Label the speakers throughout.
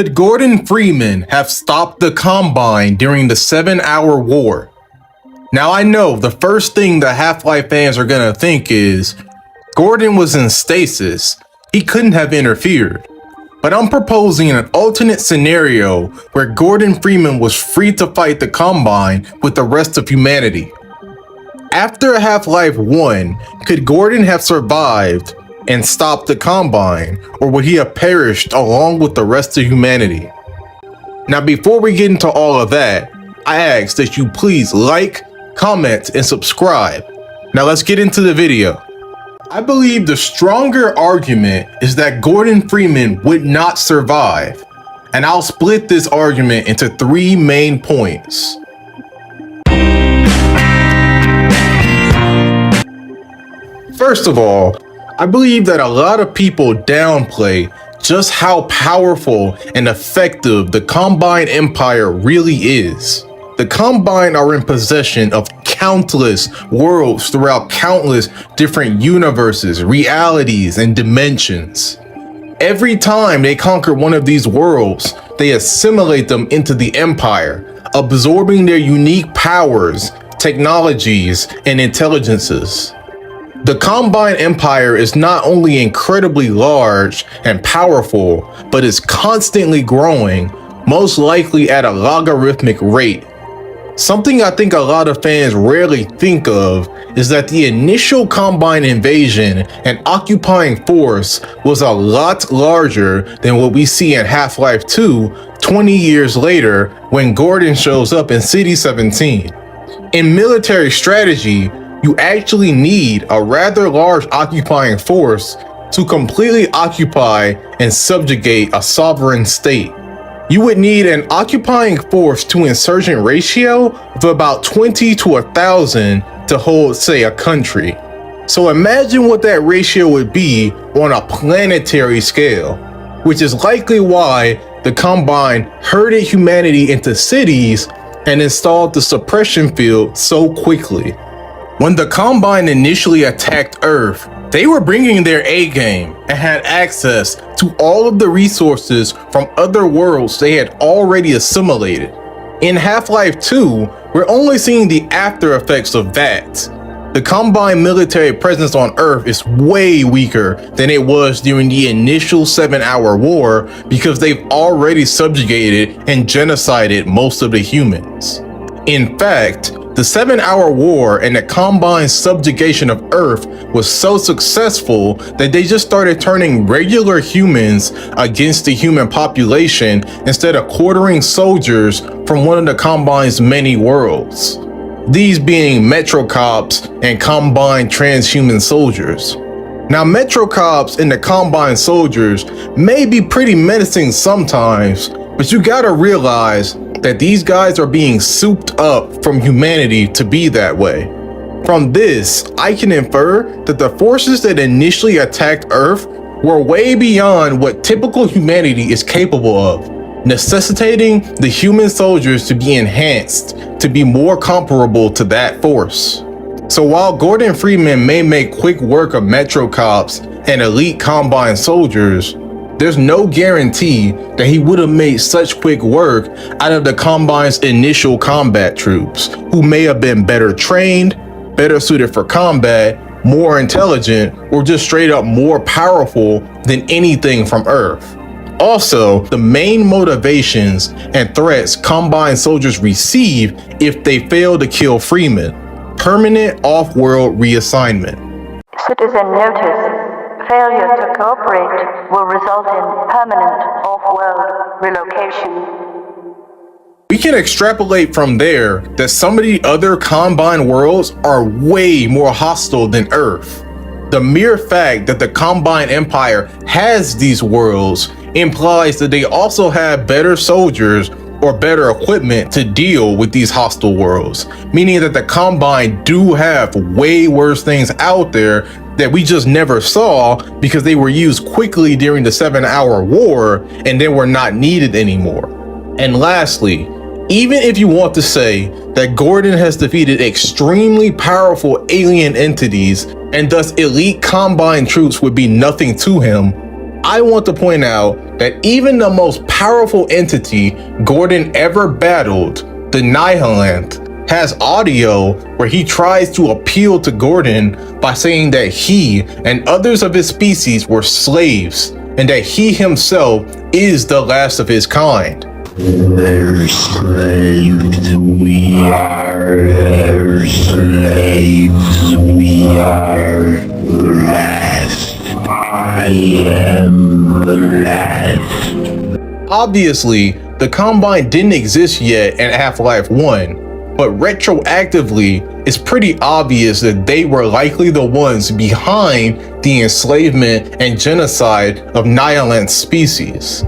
Speaker 1: Could Gordon Freeman have stopped the Combine during the 7-hour war? Now I know the first thing the Half-Life fans are gonna think is, Gordon was in stasis, he couldn't have interfered. But I'm proposing an alternate scenario where Gordon Freeman was free to fight the Combine with the rest of humanity. After Half-Life 1, could Gordon have survived and stopped the Combine, or would he have perished along with the rest of humanity? Now before we get into all of that, I ask that you please like, comment, and subscribe. Now let's get into the video. I believe the stronger argument is that Gordon Freeman would not survive, and I'll split this argument into 3 main points. First of all, I believe that a lot of people downplay just how powerful and effective the Combine Empire really is. The Combine are in possession of countless worlds throughout countless different universes, realities, and dimensions. Every time they conquer one of these worlds, they assimilate them into the Empire, absorbing their unique powers, technologies, and intelligences. The Combine Empire is not only incredibly large and powerful, but is constantly growing, most likely at a logarithmic rate. Something I think a lot of fans rarely think of is that the initial Combine invasion and occupying force was a lot larger than what we see in Half-Life 2 20 years later when Gordon shows up in City 17. In military strategy, you actually need a rather large occupying force to completely occupy and subjugate a sovereign state. You would need an occupying force to insurgent ratio of about 20 to 1,000 to hold, say, a country. So imagine what that ratio would be on a planetary scale, which is likely why the Combine herded humanity into cities and installed the suppression field so quickly. When the Combine initially attacked Earth, they were bringing their A-game and had access to all of the resources from other worlds they had already assimilated. In Half-Life 2, we're only seeing the after effects of that. The Combine military presence on Earth is way weaker than it was during the initial 7-hour war because they've already subjugated and genocided most of the humans. In fact, the 7-hour war and the Combine's subjugation of Earth was so successful that they just started turning regular humans against the human population instead of quartering soldiers from one of the Combine's many worlds. These being Metro Cops and Combine transhuman soldiers. Now Metro Cops and the Combine soldiers may be pretty menacing sometimes, but you gotta realize that these guys are being souped up from humanity to be that way. From this, I can infer that the forces that initially attacked Earth were way beyond what typical humanity is capable of, necessitating the human soldiers to be enhanced to be more comparable to that force. So while Gordon Freeman may make quick work of Metro Cops and elite Combine soldiers, there's no guarantee that he would have made such quick work out of the Combine's initial combat troops, who may have been better trained, better suited for combat, more intelligent, or just straight up more powerful than anything from Earth. Also, the main motivations and threats Combine soldiers receive if they fail to kill Freeman: permanent off-world reassignment.
Speaker 2: Citizen notice. Failure to cooperate will result in permanent off-world relocation.
Speaker 1: We can extrapolate from there that some of the other Combine worlds are way more hostile than Earth. The mere fact that the Combine Empire has these worlds implies that they also have better soldiers or better equipment to deal with these hostile worlds, meaning that the Combine do have way worse things out there that we just never saw because they were used quickly during the 7-hour war and then were not needed anymore. And lastly, even if you want to say that Gordon has defeated extremely powerful alien entities and thus elite Combine troops would be nothing to him, I want to point out that even the most powerful entity Gordon ever battled, the Nihilanth, has audio where he tries to appeal to Gordon by saying that he and others of his species were slaves and that he himself is the last of his kind.
Speaker 3: Their slaves we are, their slaves we are, last. I am the last.
Speaker 1: Obviously, the Combine didn't exist yet in Half-Life 1, but retroactively, it's pretty obvious that they were likely the ones behind the enslavement and genocide of Nihilanth species.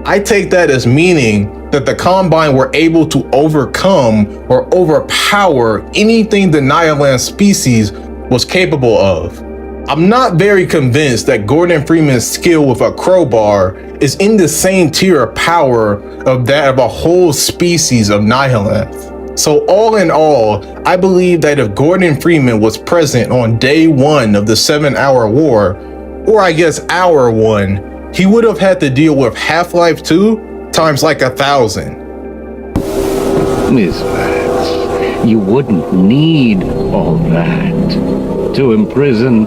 Speaker 1: I take that as meaning that the Combine were able to overcome or overpower anything the Nihilanth species was capable of. I'm not very convinced that Gordon Freeman's skill with a crowbar is in the same tier of power of that of a whole species of Nihilanth. So all in all, I believe that if Gordon Freeman was present on day 1 of the 7-hour war, or I guess hour 1, he would have had to deal with Half-Life 2 times like 1,000.
Speaker 4: Miss Vance, you wouldn't need all that to imprison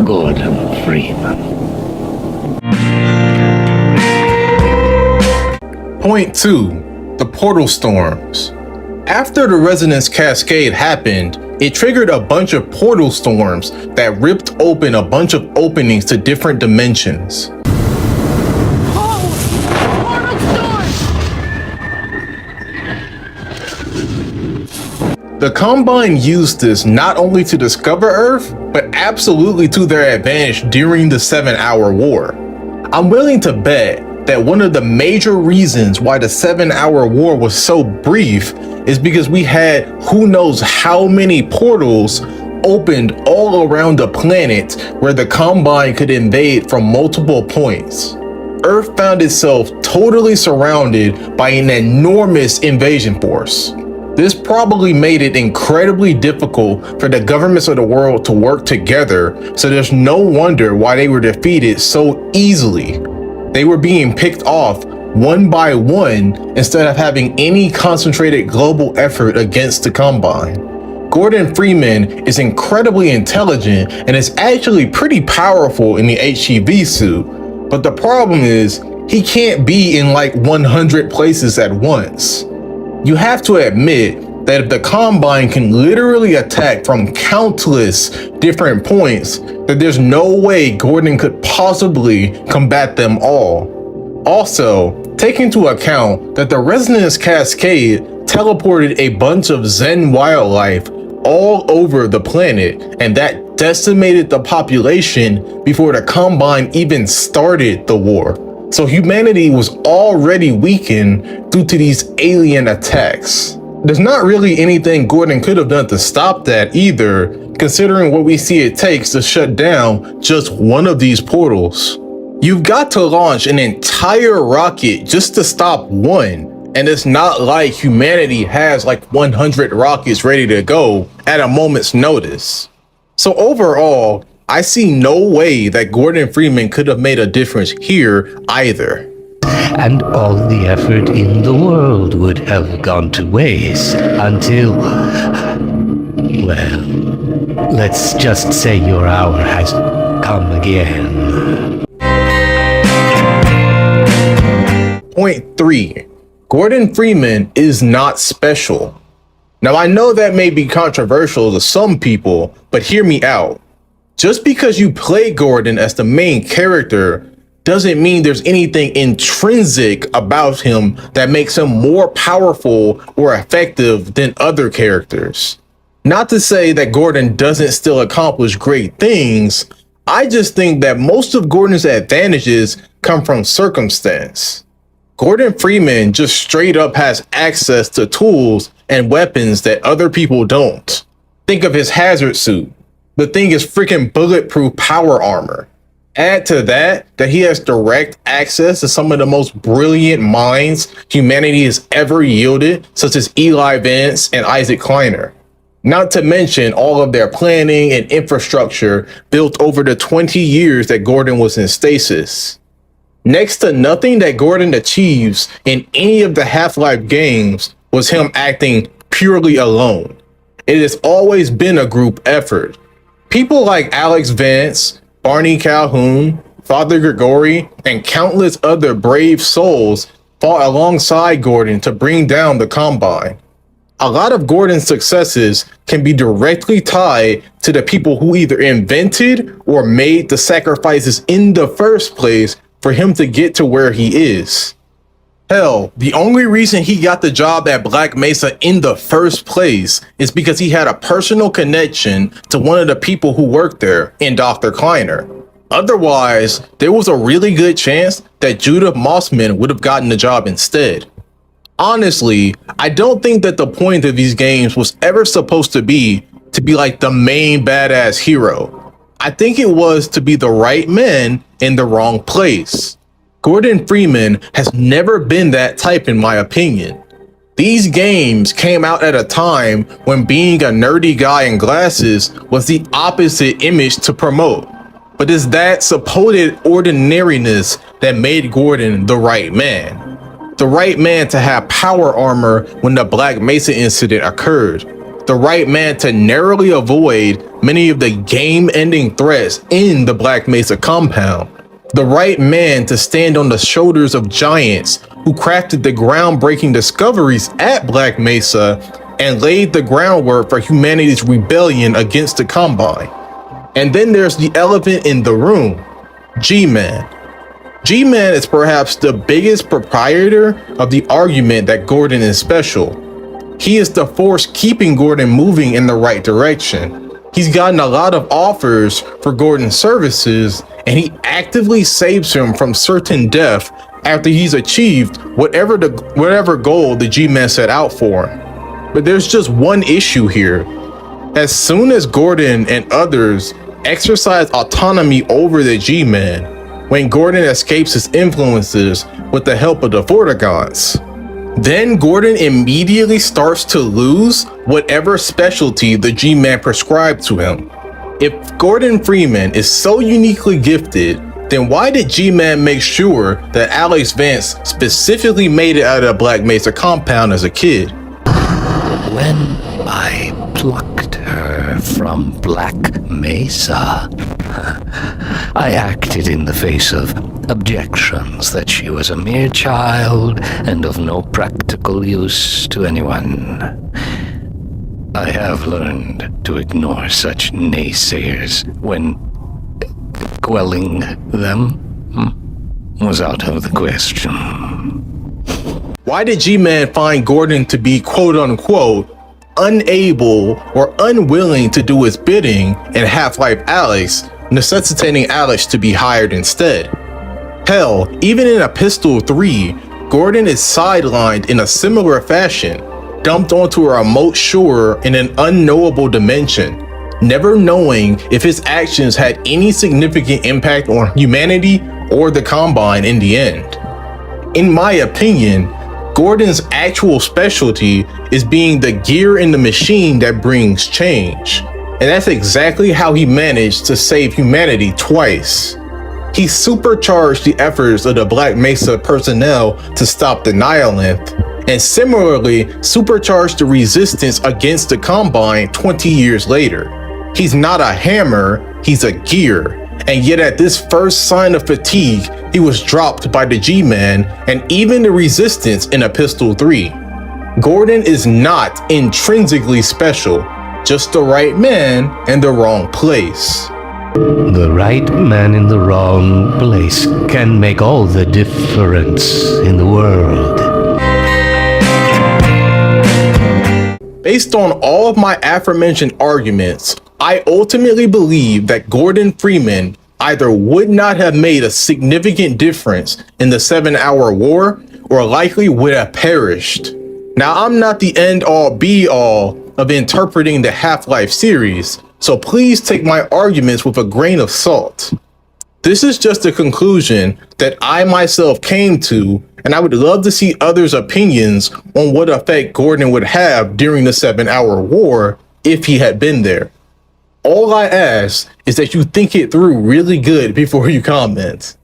Speaker 4: Gordon Freeman.
Speaker 1: Point 2. The portal storms. After the resonance cascade happened, it triggered a bunch of portal storms that ripped open a bunch of openings to different dimensions. The Combine used this not only to discover Earth, but absolutely to their advantage during the 7-hour war. I'm willing to bet that one of the major reasons why the 7-hour war was so brief is because we had who knows how many portals opened all around the planet where the Combine could invade from multiple points. Earth found itself totally surrounded by an enormous invasion force. This probably made it incredibly difficult for the governments of the world to work together, so there's no wonder why they were defeated so easily. They were being picked off one by one instead of having any concentrated global effort against the Combine. Gordon Freeman is incredibly intelligent and is actually pretty powerful in the HEV suit, but the problem is he can't be in like 100 places at once. You have to admit that if the Combine can literally attack from countless different points, that there's no way Gordon could possibly combat them all. Also, take into account that the resonance cascade teleported a bunch of Zen wildlife all over the planet, and that decimated the population before the Combine even started the war. So humanity was already weakened due to these alien attacks. There's not really anything Gordon could have done to stop that either, considering what we see it takes to shut down just one of these portals. You've got to launch an entire rocket just to stop one, and it's not like humanity has like 100 rockets ready to go at a moment's notice. So overall, I see no way that Gordon Freeman could have made a difference here either.
Speaker 3: And all the effort in the world would have gone to waste until, well, let's just say your hour has come again.
Speaker 1: Point 3. Gordon Freeman is not special. Now I know that may be controversial to some people, but hear me out. Just because you play Gordon as the main character doesn't mean there's anything intrinsic about him that makes him more powerful or effective than other characters. Not to say that Gordon doesn't still accomplish great things, I just think that most of Gordon's advantages come from circumstance. Gordon Freeman just straight up has access to tools and weapons that other people don't. Think of his hazard suit. The thing is freaking bulletproof power armor. Add to that he has direct access to some of the most brilliant minds humanity has ever yielded, such as Eli Vance and Isaac Kleiner. Not to mention all of their planning and infrastructure built over the 20 years that Gordon was in stasis. Next to nothing that Gordon achieves in any of the Half-Life games was him acting purely alone. It has always been a group effort. People like Alex Vance, Barney Calhoun, Father Gregory, and countless other brave souls fought alongside Gordon to bring down the Combine. A lot of Gordon's successes can be directly tied to the people who either invented or made the sacrifices in the first place for him to get to where he is. Hell, the only reason he got the job at Black Mesa in the first place is because he had a personal connection to one of the people who worked there in Dr. Kleiner. Otherwise, there was a really good chance that Judah Mossman would have gotten the job instead. Honestly, I don't think that the point of these games was ever supposed to be like the main badass hero. I think it was to be the right man in the wrong place. Gordon Freeman has never been that type in my opinion. These games came out at a time when being a nerdy guy in glasses was the opposite image to promote. But it's that supposed ordinariness that made Gordon the right man. The right man to have power armor when the Black Mesa incident occurred. The right man to narrowly avoid many of the game-ending threats in the Black Mesa compound. The right man to stand on the shoulders of giants who crafted the groundbreaking discoveries at Black Mesa and laid the groundwork for humanity's rebellion against the Combine. And then there's the elephant in the room, G-Man. G-Man is perhaps the biggest proprietor of the argument that Gordon is special. He is the force keeping Gordon moving in the right direction. He's gotten a lot of offers for Gordon's services, and he actively saves him from certain death after he's achieved whatever goal the G-Man set out for him. But there's just one issue here. As soon as Gordon and others exercise autonomy over the G-Man, when Gordon escapes his influences with the help of the protagonists, then Gordon immediately starts to lose whatever specialty the G-Man prescribed to him. If Gordon Freeman is so uniquely gifted, then why did G-Man make sure that Alex Vance specifically made it out of the Black Mesa compound as a kid?
Speaker 3: When I plucked her from Black Mesa, I acted in the face of objections that she was a mere child and of no practical use to anyone. I have learned to ignore such naysayers when quelling them was out of the question.
Speaker 1: Why did G-Man find Gordon to be quote-unquote unable or unwilling to do his bidding in Half-Life Alyx, necessitating Alyx to be hired instead? Hell, even in Epistle 3, Gordon is sidelined in a similar fashion, dumped onto a remote shore in an unknowable dimension, never knowing if his actions had any significant impact on humanity or the Combine in the end. In my opinion, Gordon's actual specialty is being the gear in the machine that brings change. And that's exactly how he managed to save humanity twice. He supercharged the efforts of the Black Mesa personnel to stop the Nihilith, and similarly supercharged the resistance against the Combine 20 years later. He's not a hammer, he's a gear. And yet at this first sign of fatigue, he was dropped by the G-Man and even the resistance in Epistle 3. Gordon is not intrinsically special, just the right man in the wrong place.
Speaker 3: The right man in the wrong place can make all the difference in the world.
Speaker 1: Based on all of my aforementioned arguments, I ultimately believe that Gordon Freeman either would not have made a significant difference in the 7-hour war or likely would have perished. Now, I'm not the end-all be-all of interpreting the Half-Life series, so please take my arguments with a grain of salt. This is just a conclusion that I myself came to, and I would love to see others' opinions on what effect Gordon would have during the 7-hour war if he had been there. All I ask is that you think it through really good before you comment.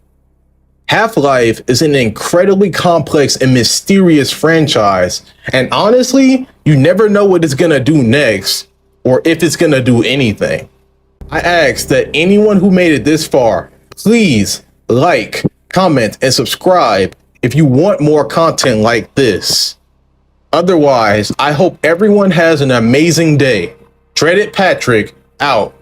Speaker 1: Half-Life is an incredibly complex and mysterious franchise, and honestly, you never know what it's gonna do next, or if it's gonna do anything. I ask that anyone who made it this far, please like, comment, and subscribe if you want more content like this. Otherwise, I hope everyone has an amazing day. Dreaded Patrick, out.